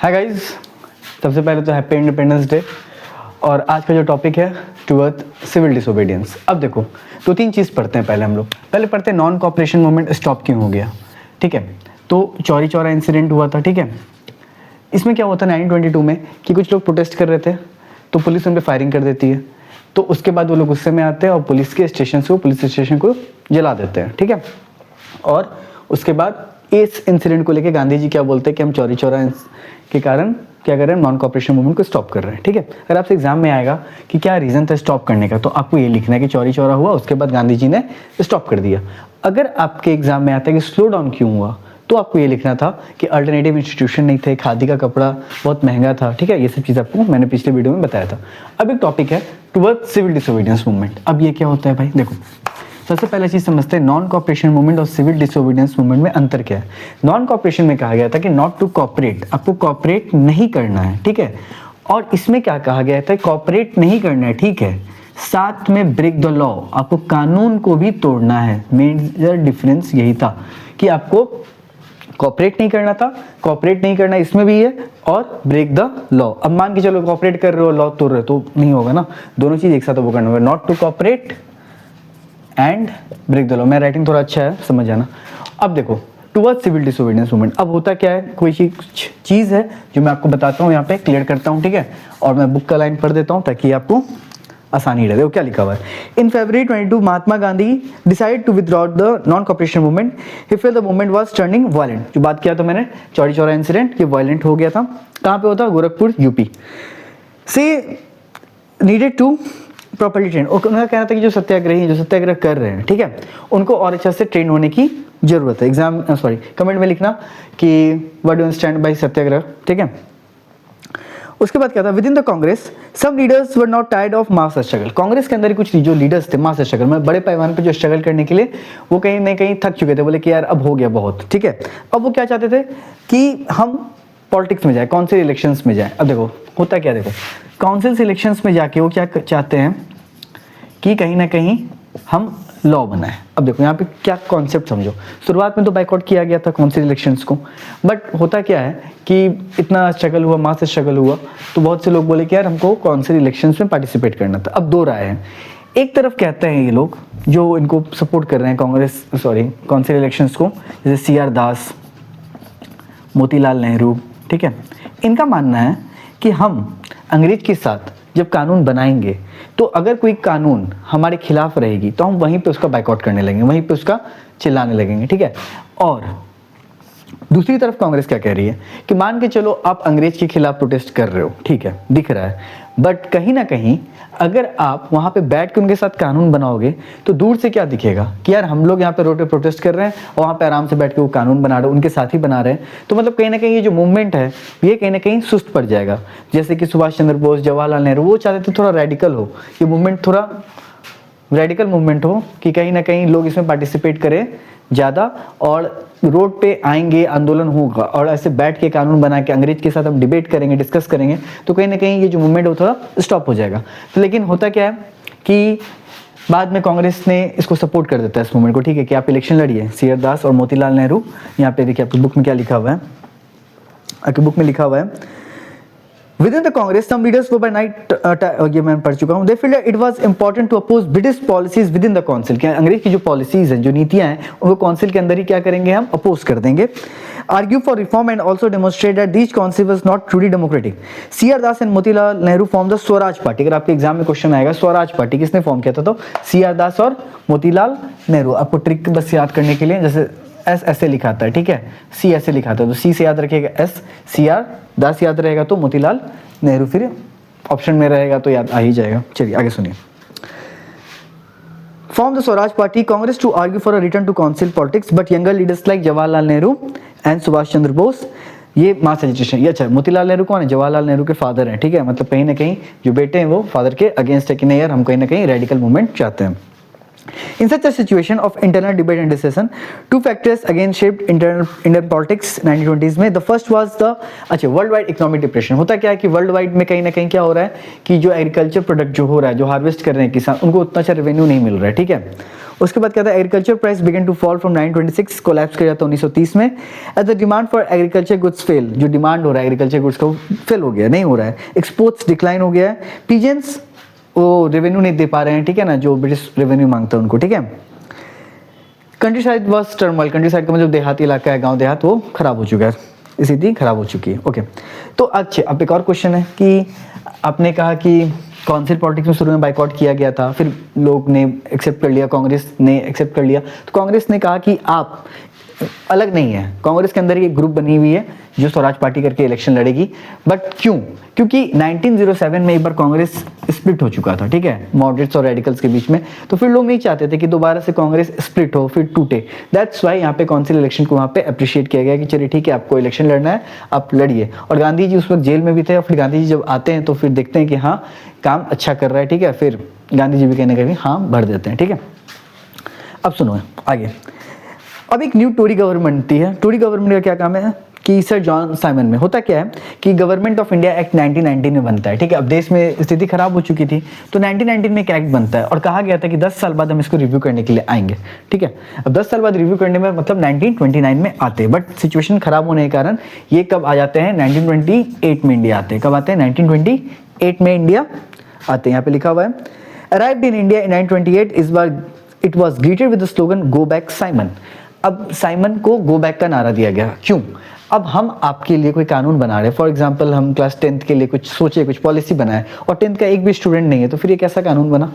Hi guys, सबसे पहले तो हैप्पी इंडिपेंडेंस डे। और आज का जो टॉपिक है टुवर्ड सिविल डिसोबीडियंस। अब देखो, दो तीन चीज़ पढ़ते हैं पहले हम लोग। पहले पढ़ते हैं नॉन कॉपरेशन मूवमेंट स्टॉप क्यों हो गया। ठीक है, तो चौरी चौरा इंसिडेंट हुआ था। ठीक है, इसमें क्या हुआ था 1922 में कि कुछ लोग प्रोटेस्ट कर रहे थे तो पुलिस उन पर फायरिंग कर देती है। तो उसके बाद वो लोग गुस्से में आते हैं और पुलिस स्टेशन को जला देते हैं। ठीक है, और उसके बाद इस इंसिडेंट को लेके गांधी जी क्या बोलते हैं कि हम चौरी चौरा के कारण क्या कर रहे हैं, नॉन कॉपरेशन मूवमेंट को स्टॉप कर रहे हैं। ठीक है, अगर आपसे एग्जाम में आएगा कि क्या रीजन था स्टॉप करने का, तो आपको ये लिखना है कि चौरी चौरा हुआ, उसके बाद गांधी जी ने स्टॉप कर दिया। अगर आपके एग्जाम में आता है कि स्लो डाउन क्यों हुआ, तो आपको ये लिखना था कि अल्टरनेटिव इंस्टीट्यूशन नहीं थे, खादी का कपड़ा बहुत महंगा था। ठीक है, ये सब चीज़ आपको मैंने पिछले वीडियो में बताया था। अब एक टॉपिक है टुवर्ड सिविल डिसोबीडियंस मूवमेंट। अब ये क्या होता है भाई, देखो सबसे पहले चीज समझते हैं नॉन कॉपरेशन मूवमेंट और सिविल डिसोबीडियंस मूवमेंट में अंतर क्या है। नॉन कॉपरेशन में कहा गया था कि नॉट टू कॉपरेट, आपको कॉपरेट नहीं करना है। ठीक है, और इसमें क्या कहा गया था, कॉपरेट नहीं करना है। ठीक है, साथ में ब्रेक द लॉ, आपको कानून को भी तोड़ना है। मेजर डिफरेंस यही था कि आपको कॉपरेट नहीं करना था, कॉपरेट नहीं करना इसमें भी है, और ब्रेक द लॉ। अब मान के चलो कॉपरेट कर रहे हो, लॉ तोड़ रहे हो, तो नहीं होगा ना, दोनों चीज एक साथ वो करना होगा। Not to cooperate and break the law. मेरा राइटिंग थोड़ा अच्छा है, समझ जाना। अब देखो टुवर्ड सिविल डिसोबीडियंस मूवमेंट, अब होता क्या है, कोई चीज़ है जो मैं आपको बताता हूँ, यहाँ पे क्लियर करता हूँ। ठीक है, और मैं बुक का लाइन पढ़ देता हूँ ताकि आपको आसानी रहे। देखो क्या लिखा हुआ है। In February 22 Mahatma Gandhi decide to withdraw the non cooperation movement. He felt the movement was turning violent. जो बात किया था मैंने चौरी चौरा इंसिडेंट, ये वायलेंट हो गया था। कहाँ पे होता, गोरखपुर यूपी से। नीडेड टू प्रॉपर्ली ट्रेन, उनका कहना था कि जो सत्याग्रही जो सत्याग्रह कर रहे हैं, ठीक है, उनको और अच्छा से ट्रेन होने की जरूरत है। कमेंट में लिखना कि what do you understand by satyagraha. ठीक है, उसके बाद क्या था, within the Congress some leaders were not tired of mass struggle. Congress के अंदर ही कुछ जो लीडर्स थे मास स्ट्रगल में, बड़े पैमाने पे जो स्ट्रगल करने के लिए, वो कहीं ना कहीं थक चुके थे। बोले कि यार अब हो गया बहुत। ठीक है, अब वो क्या चाहते थे कि हम पॉलिटिक्स में जाए, काउंसिल इलेक्शंस में जाए। अब देखो होता क्या, देखो काउंसिल इलेक्शंस में जाके वो क्या चाहते हैं कि कहीं ना कहीं हम लॉ बनाए। अब देखो यहाँ पे क्या कॉन्सेप्ट समझो। शुरुआत में तो बाइकआउट किया गया था काउंसिल इलेक्शंस को, बट होता क्या है कि इतना स्ट्रगल हुआ, मास स्ट्रगल हुआ, तो बहुत से लोग बोले कि यार हमको काउंसिल इलेक्शंस में पार्टिसिपेट करना था। अब दो राय है। एक तरफ कहते हैं ये लोग जो इनको सपोर्ट कर रहे हैं काउंसिल इलेक्शंस को, जैसे CR दास, मोतीलाल नेहरू। ठीक है, इनका मानना है कि हम अंग्रेज के साथ जब कानून बनाएंगे तो अगर कोई कानून हमारे खिलाफ रहेगी तो हम वहीं पे उसका बाइकआउट करने लगेंगे, वहीं पे उसका चिल्लाने लगेंगे। ठीक है, और दूसरी तरफ कांग्रेस क्या कह रही है कि मान के चलो आप अंग्रेज के खिलाफ प्रोटेस्ट कर रहे हो, ठीक है, दिख रहा है, बट कहीं ना कहीं अगर आप वहां पे बैठ के उनके साथ कानून बनाओगे तो दूर से क्या दिखेगा कि यार हम लोग यहाँ पे रोड पे प्रोटेस्ट कर रहे हैं और वहाँ पे आराम से बैठ के वो कानून बना रहे हैं, उनके साथ ही बना रहे हैं। तो मतलब कहीं ना कहीं ये जो मूवमेंट है ये कहीं ना कहीं सुस्त पड़ जाएगा। जैसे कि सुभाष चंद्र बोस, जवाहरलाल नेहरू, वो चाहते थे थोड़ा रेडिकल हो, ये मूवमेंट थोड़ा रेडिकल मूवमेंट हो कि कहीं ना कहीं लोग इसमें पार्टिसिपेट करें ज़्यादा, और रोड पे आएंगे, आंदोलन होगा, और ऐसे बैठ के कानून बना के अंग्रेज के साथ हम डिबेट करेंगे, डिस्कस करेंगे, तो कहीं ना कहीं ये जो मूवमेंट है वो थोड़ा स्टॉप हो जाएगा। तो लेकिन होता क्या है कि बाद में कांग्रेस ने इसको सपोर्ट कर देता है इस मूवमेंट को। ठीक है, कि आप इलेक्शन लड़िए। CR दास और मोतीलाल नेहरू, यहाँ पे देखिए आपकी बुक में क्या लिखा हुआ है, आपकी बुक में लिखा हुआ है Within the Congress, some leaders were by night, ये मैं पढ़ चुका हूँ, they felt that it was important to oppose British policies within the council। क्या अंग्रेज की जो पॉलिसीज हैं, जो नीतियां हैं, उनको काउंसिल के अंदर ही क्या करेंगे, हम अपोज कर देंगे। Argue for reform and also demonstrate that these council was not truly democratic। CR Das and Motilal Nehru form the Swaraj party. अगर आपके एग्जाम में क्वेश्चन आएगा स्वराज पार्टी किसने फॉर्म किया था, तो CR दास और मोतीलाल नेहरू। आपको ट्रिक बस याद करने के लिए, जैसे S ऐसे लिखाता है, ठीक है, C ऐसे लिखाता है, तो C से याद रखिएगा S, CR दास याद रहेगा तो मोतीलाल नेहरू फिर ऑप्शन में रहेगा तो याद आ ही जाएगा। चलिए आगे सुनिए। Form the Swaraj Party Congress to argue for a return to council politics, but younger leaders like Jawaharlal Nehru and Subhash Chandra Bose, ये मास एजिटेशन। ये अच्छा, मोतीलाल नेहरू कौन है, जवाहरलाल नेहरू के फादर हैं। ठीक है, मतलब कहीं ना कहीं जो बेटे हैं वो फादर के अगेंस्ट है कि नहीं यार हम कहीं ना कहीं रेडिकल मूवमेंट चाहते हैं। In such a situation of internal debate and discussion, two factors again shaped Indian politics 1920s में। The first was the world wide economic depression. होता क्या है कि वर्ल्ड वाइड में कहीं ना कहीं क्या हो रहा है कि जो एग्रीकल्चर प्रोडक्ट जो हो रहा है, जो हार्वेस्ट कर रहे हैं किसान, उनको उतना अच्छा रेवेन्यू नहीं मिल रहा है। ठीक है, उसके बाद क्या था, agriculture price began to fall from 926, collapse कर जाता है 1930 में। As the demand for agriculture goods fell, जो डिमांड हो रहा है एग्रीकल्चर गुड्स का फेल हो गया, नहीं हो रहा है। एक्सपोर्ट्स डिक्लाइन हो गया है। पीजेंट्स वो रेवेन्यू नहीं दे पा रहे हैं, ठीक है ना, जो ब्रिटिश रेवेन्यू मांगता है उनको, ठीक है। Countryside was turmoil, countryside का मतलब देहाती इलाका है, गाँव देहात, वो खराब हो चुका है, स्थिति खराब हो चुकी है। ओके, तो अच्छे, अब एक और क्वेश्चन है कि आपने कहा कि काउंसिल पॉलिटिक्स में शुरू में बाइकआउट किया गया था, फिर लोग ने एक्सेप्ट कर लिया, कांग्रेस ने एक्सेप्ट कर लिया, तो कांग्रेस ने कहा कि आप अलग नहीं है, कांग्रेस के अंदर एक ग्रुप बनी हुई है जो स्वराज पार्टी करके इलेक्शन लड़ेगी। बट क्यों? क्योंकि 1907 में एक बार कांग्रेस स्प्लिट हो चुका था, ठीक है, मॉडरेट्स और रेडिकल्स के बीच में, तो फिर लोग नहीं चाहते थे कि दोबारा से कांग्रेस स्प्लिट हो, फिर टूटे। दैट्स वाई यहाँ पे काउंसिल इलेक्शन को वहाँ पे अप्रिशिएट किया गया कि चलिए ठीक है, आपको इलेक्शन लड़ना है, आप लड़िए। और गांधी जी उस वक्त जेल में भी थे, और फिर गांधी जी जब आते हैं तो फिर देखते हैं कि हाँ काम अच्छा कर रहा है, ठीक है, फिर गांधी जी भी कहने का भी हाँ भर देते हैं, ठीक है। अब सुनो आगे, अब एक न्यू टोरी गवर्नमेंट बनती है। टोरी गवर्नमेंट का क्या काम है कि सर जॉन साइमन में होता क्या है कि गवर्नमेंट ऑफ इंडिया एक्ट 1919 में बनता है, ठीक है। अब देश में स्थिति खराब हो चुकी थी, तो 1919 में एक एक्ट बनता है और कहा गया था कि 10 साल बाद हम इसको रिव्यू करने के लिए आएंगे, ठीक है। अब 10 साल बाद रिव्यू करने में मतलब 1929 में आते हैं, बट सिचुएशन खराब होने के कारण ये कब आ जाते हैं, 1928 में इंडिया आते हैं। कब आते हैं? 1928 में इंडिया आते हैं। यहाँ पे लिखा हुआ है, अराइव्ड इन इंडिया इन 1928, इस बार it was greeted with the slogan go back Simon. अब साइमन को गो बैक का नारा दिया गया, क्यों? अब हम आपके लिए कोई कानून बना रहे हैं, फॉर एग्जांपल हम क्लास 10th के लिए कुछ सोचे, कुछ पॉलिसी बनाए, और 10th का एक भी स्टूडेंट नहीं है, तो फिर ये कैसा कानून बना?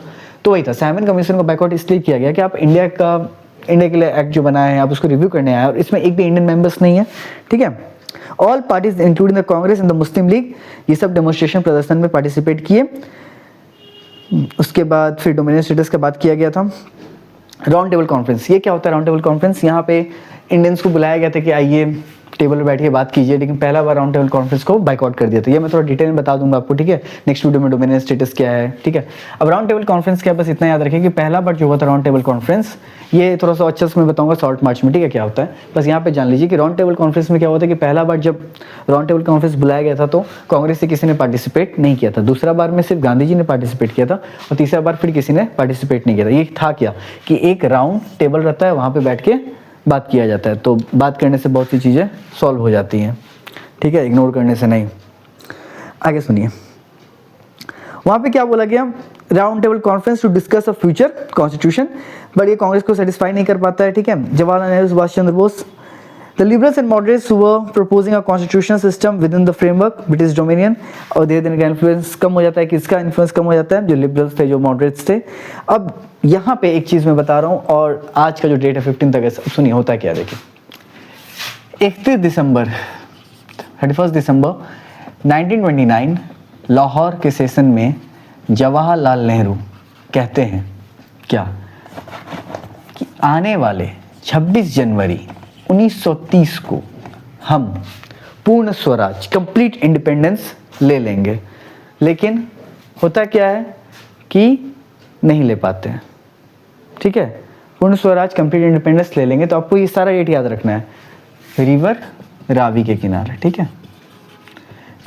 तो वही था, साइमन कमीशन को बैकआउट इसलिए किया गया कि आप इंडिया के लिए एक्ट जो बनाए हैं आप उसको रिव्यू करने आए, और इसमें एक भी इंडियन मेंबर्स नहीं है, ठीक है। All parties including the Congress and the Muslim league, ये सब डेमोन्स्ट्रेशन प्रदर्शन में पार्टिसिपेट किए। उसके बाद फिर डोमिनियन स्टेटस का बात किया गया था। राउंड टेबल कॉन्फ्रेंस, ये क्या होता है राउंड टेबल कॉन्फ्रेंस? यहाँ पे इंडियंस को बुलाया गया था कि आइए टेबल पर बैठ के बात कीजिए, लेकिन पहला बार राउंड टेबल कॉन्फ्रेंस को बाइकआउट कर दिया था। ये मैं थोड़ा डिटेल में बता दूंगा आपको, ठीक है, नेक्स्ट वीडियो में डोमिनियन स्टेटस क्या है, ठीक है। अब राउंड टेबल कॉन्फ्रेंस क्या, बस इतना याद रखें कि पहला बार जो हुआ था राउंड टेबल कॉन्फ्रेंस, ये थोड़ा सा अच्छे से मैं बताऊंगा शॉर्ट मार्च में, ठीक है, क्या होता है, बस यहाँ पे जान लीजिए कि राउंड टेबल कॉन्फ्रेंस में क्या होता है कि पहला बार जब राउंड टेबल कॉन्फ्रेंस बुलाया गया था तो कांग्रेस से किसी ने पार्टिसिपेट नहीं किया था, दूसरा बार में सिर्फ गांधी जी ने पार्टिसिपेट किया था, और तीसरा बार फिर किसी ने पार्टिसिपेट नहीं किया था। ये था क्या कि एक राउंड टेबल रहता है, वहाँ पे बैठ के बात किया जाता है, तो बात करने से बहुत सी चीज़ें सॉल्व हो जाती हैं, ठीक है, इग्नोर करने से नहीं। आगे सुनिए, वहाँ पे क्या बोला गया, round table conference to discuss a future constitution, but ये कांग्रेस को सेटिस्फाई नहीं कर पाता है, ठीक है। Jawaharlal Nehru, Subhash Chandra Bose, the liberals and moderates were proposing a constitutional system within the framework British dominion, और धीरे धीरे इन्फ्लुएंस कम हो जाता है, किसका इन्फ्लुएंस कम हो जाता है, जो लिबरल्स थे, जो मॉडरेट्स थे। अब यहाँ पे एक चीज़ मैं बता रहा हूँ, और आज का जो डेट है 15 अगस्त, अब सुनिए होता क्या, देखिए 31 दिसंबर 1929 लाहौर के सेशन में जवाहरलाल नेहरू कहते हैं क्या कि आने वाले 26 जनवरी 1930 को हम पूर्ण स्वराज कंप्लीट इंडिपेंडेंस ले लेंगे, लेकिन होता क्या है कि नहीं ले पाते हैं, ठीक है। पूर्ण स्वराज कंप्लीट इंडिपेंडेंस ले लेंगे, तो आपको ये सारा डेट याद रखना है, रिवर रावी के किनारे, ठीक है,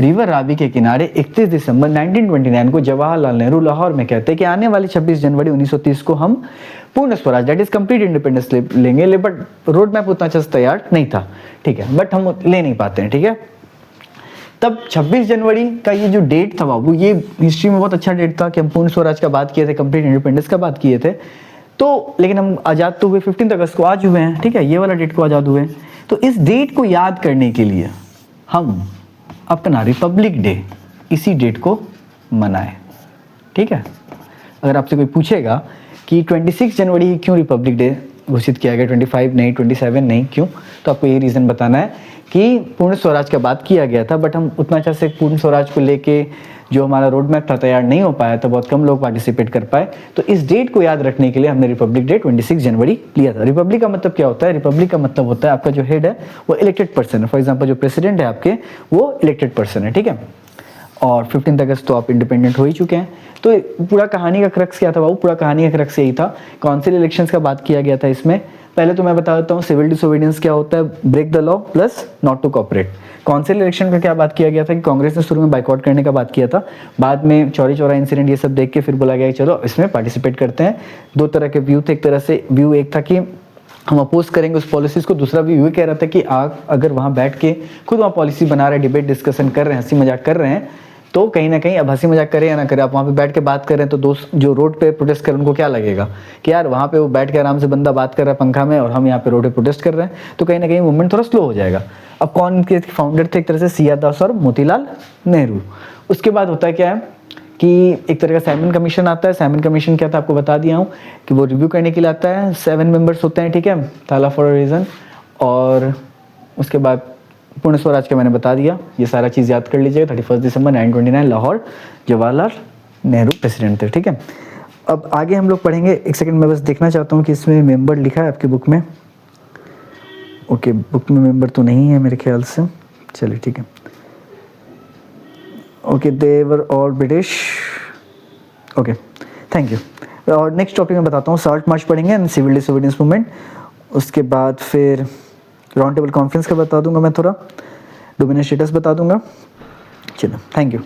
रिवर रावी के किनारे 31 दिसंबर 1929 को जवाहरलाल नेहरू लाहौर में कहते हैं कि आने वाली 26 जनवरी 1930 को हम पूर्ण Swaraj that is complete independence लेंगे, बट रोड मैप उतना अच्छा तैयार नहीं था, ठीक है, बट हम ले नहीं पाते हैं, ठीक है। तब 26 जनवरी का ये जो डेट था बाबू, ये हिस्ट्री में बहुत अच्छा डेट था कि हम पूर्ण स्वराज का बात किए थे, कंप्लीट इंडिपेंडेंस का बात किए थे, तो लेकिन हम आज़ाद तो हुए 15 अगस्त को आज हुए हैं, ठीक है, ये वाला डेट को आज़ाद हुए हैं। तो इस डेट को याद करने के लिए हम अपना रिपब्लिक डे इसी डेट को मनाएं, ठीक है। अगर आपसे कोई पूछेगा कि 26 जनवरी क्यों रिपब्लिक डे घोषित किया गया, 25 नहीं, 27 नहीं, क्यों, तो आपको ये रीज़न बताना है कि पूर्ण स्वराज का बात किया गया था, बट हम उतना अच्छा से पूर्ण स्वराज को लेके जो हमारा रोड मैप था तैयार नहीं हो पाया, तो बहुत कम लोग पार्टिसिपेट कर पाए, तो इस डेट को याद रखने के लिए हमने रिपब्लिक डे 26 जनवरी लिया था। रिपब्लिक का मतलब क्या होता है? रिपब्लिक का मतलब होता है आपका जो हेड है वो इलेक्टेड पर्सन है, फॉर एग्जाम्पल जो प्रेसिडेंट है आपके वो इलेक्टेड पर्सन है, ठीक है। और 15 अगस्त तो आप इंडिपेंडेंट हो ही चुके हैं। तो पूरा कहानी का क्रक्स क्या था बाबू? पूरा कहानी का क्रक्स यही था, काउंसिल इलेक्शंस का बात किया गया था इसमें, पहले तो मैं बता देता हूँ सिविल डिसोबीडियंस क्या होता है, break the law plus not to cooperate. Council election का क्या बात किया गया था कि कांग्रेस ने शुरू में बाइकआउट करने का बात किया था, बाद में चौरी चौरा इंसिडेंट ये सब देख के फिर बोला गया कि चलो इसमें पार्टिसिपेट करते हैं। दो तरह के व्यू थे, एक तरह से व्यू एक था कि हम अपोज करेंगे उस पॉलिसीज को, दूसरा व्यू ये कह रहा था कि आप अगर वहाँ बैठ के खुद वहाँ पॉलिसी बना रहे हैं, डिबेट डिस्कशन कर रहे हैं, हंसी मजाक कर रहे हैं, तो कहीं ना कहीं अब हंसी मजाक करें या ना करें, आप वहाँ पे बैठ के बात कर रहे हैं तो दोस्त जो रोड पे प्रोटेस्ट कर रहे हैं उनको क्या लगेगा कि यार वहाँ पे वो बैठ के आराम से बंदा बात कर रहा है पंखा में और हम यहाँ पे रोड पे प्रोटेस्ट कर रहे हैं, तो कहीं ना कहीं मूवमेंट थोड़ा स्लो हो जाएगा। अब कौन इनके फाउंडर थे, एक तरह से सीआर दास और मोतीलाल नेहरू। उसके बाद होता है क्या है कि एक तरह का साइमन कमीशन आता है। साइमन कमीशन क्या था आपको बता दिया हूँ कि वो रिव्यू करने के लिए आता है, 7 मेंबर्स होते हैं, ठीक है, ताला फॉर अ रीज़न। और उसके बाद पूर्ण स्वराज का मैंने बता दिया, ये सारा चीज़ याद कर लीजिएगा। 31 दिसंबर 1929 लाहौर, जवाहरलाल नेहरू प्रेसिडेंट थे, ठीक है। अब आगे हम लोग पढ़ेंगे, एक सेकंड मैं बस देखना चाहता हूँ कि इसमें मेंबर लिखा है आपकी बुक में। ओके, बुक में मेंबर तो नहीं है मेरे ख्याल से, चलिए ठीक है। Okay, they were all British, okay, thank you. और नेक्स्ट टॉपिक मैं बताता हूँ, साल्ट मार्च पढ़ेंगे एंड सिविल डिसोबीडियंस मूवमेंट। उसके बाद फिर राउंड टेबल कॉन्फ्रेंस का बता दूंगा मैं, थोड़ा डोमिनेंट स्टेटस बता दूंगा। चलो, थैंक यू।